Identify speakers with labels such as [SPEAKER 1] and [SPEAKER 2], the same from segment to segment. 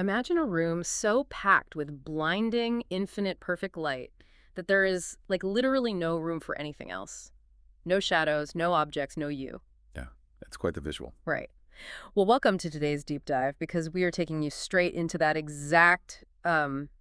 [SPEAKER 1] Imagine a room so packed with blinding, infinite, perfect light that there is, like, literally no room for anything else. No shadows, no objects, no you.
[SPEAKER 2] Yeah, that's quite the visual.
[SPEAKER 1] Right. Well, welcome to today's deep dive because we are taking you straight into that exact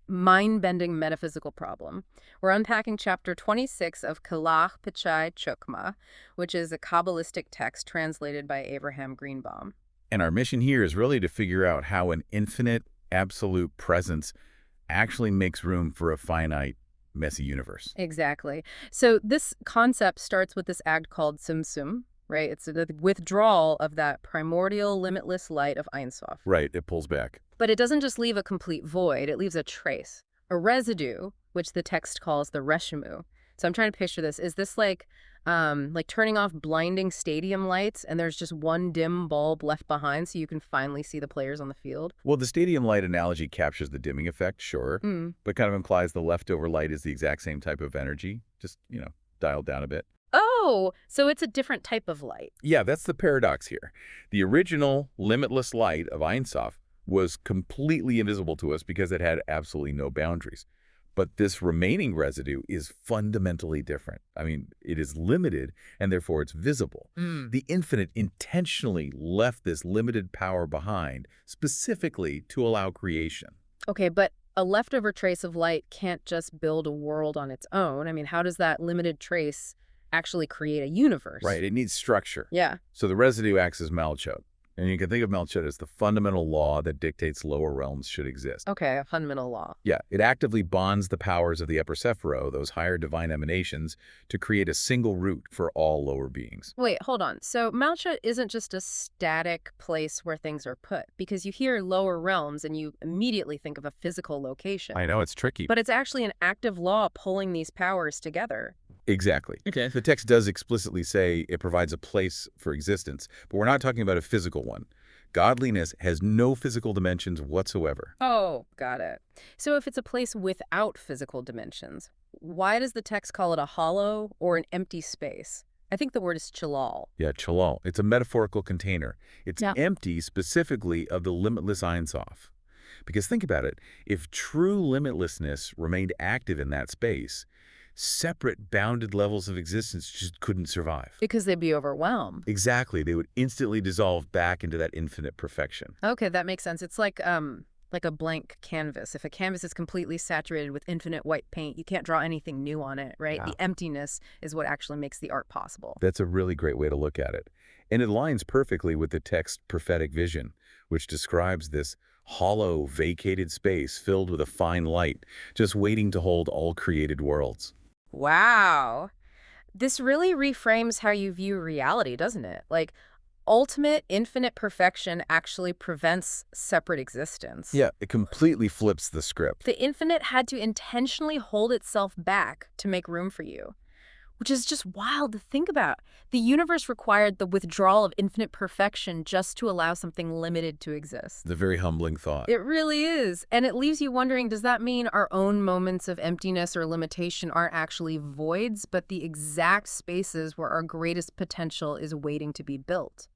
[SPEAKER 1] mind-bending metaphysical problem. We're unpacking chapter 26 of Klach, Pitchei, Chochma, which is a Kabbalistic text translated by Abraham Greenbaum.
[SPEAKER 2] And our mission here is really to figure out how an infinite, absolute presence actually makes room for a finite, messy universe.
[SPEAKER 1] Exactly. So this concept starts with this act called Tzimtzum, right? It's the withdrawal of that primordial, limitless light of Ein Sof.
[SPEAKER 2] Right, it pulls back.
[SPEAKER 1] But it doesn't just leave a complete void, it leaves a trace, a residue, which the text calls the reshimu. So I'm trying to picture this. Is this like turning off blinding stadium lights and there's just one dim bulb left behind so you can finally see the players on the field?
[SPEAKER 2] Well, the stadium light analogy captures the dimming effect, sure, but kind of implies the leftover light is the exact same type of energy, just, dialed down a bit.
[SPEAKER 1] Oh, so it's a different type of light.
[SPEAKER 2] Yeah, that's the paradox here. The original limitless light of Ein Sof was completely invisible to us because it had absolutely no boundaries. But this remaining residue is fundamentally different. I mean, it is limited, and therefore it's visible. The infinite intentionally left this limited power behind, specifically to allow creation.
[SPEAKER 1] Okay, but a leftover trace of light can't just build a world on its own. I mean, how does that limited trace actually create a universe?
[SPEAKER 2] Right, it needs structure.
[SPEAKER 1] Yeah.
[SPEAKER 2] So the residue acts as Malchut. And you can think of Malchut as the fundamental law that dictates lower realms should exist.
[SPEAKER 1] Okay, a fundamental law.
[SPEAKER 2] Yeah, it actively bonds the powers of the upper Sephiro, those higher divine emanations, to create a single root for all lower beings.
[SPEAKER 1] Wait, hold on. So Malchut isn't just a static place where things are put, because you hear lower realms and you immediately think of a physical location.
[SPEAKER 2] I know, it's tricky.
[SPEAKER 1] But it's actually an active law pulling these powers together.
[SPEAKER 2] Exactly.
[SPEAKER 1] Okay.
[SPEAKER 2] The text does explicitly say it provides a place for existence, but we're not talking about a physical one. Godliness has no physical dimensions whatsoever.
[SPEAKER 1] Oh, got it. So if it's a place without physical dimensions, why does the text call it a hollow or an empty space? I think the word is chalal.
[SPEAKER 2] Yeah, Chalal. It's a metaphorical container. It's
[SPEAKER 1] Yeah.
[SPEAKER 2] empty specifically of the limitless Ein Sof. Because think about it, if true limitlessness remained active in that space, separate bounded levels of existence just couldn't survive.
[SPEAKER 1] Because they'd be overwhelmed.
[SPEAKER 2] Exactly. They would instantly dissolve back into that infinite perfection.
[SPEAKER 1] Okay, that makes sense. It's like a blank canvas. If a canvas is completely saturated with infinite white paint, you can't draw anything new on it, right?
[SPEAKER 2] Yeah.
[SPEAKER 1] The emptiness is what actually makes the art possible.
[SPEAKER 2] That's a really great way to look at it. And it aligns perfectly with the text's prophetic vision, which describes this hollow, vacated space filled with a fine light, just waiting to hold all created worlds.
[SPEAKER 1] Wow. This really reframes how you view reality, doesn't it? Like, ultimate infinite perfection actually prevents separate existence.
[SPEAKER 2] Yeah, it completely flips the script.
[SPEAKER 1] The infinite had to intentionally hold itself back to make room for you, which is just wild to think about. The universe required the withdrawal of infinite perfection just to allow something limited to exist.
[SPEAKER 2] The very humbling thought.
[SPEAKER 1] It really is. And it leaves you wondering, does that mean our own moments of emptiness or limitation aren't actually voids, but the exact spaces where our greatest potential is waiting to be built?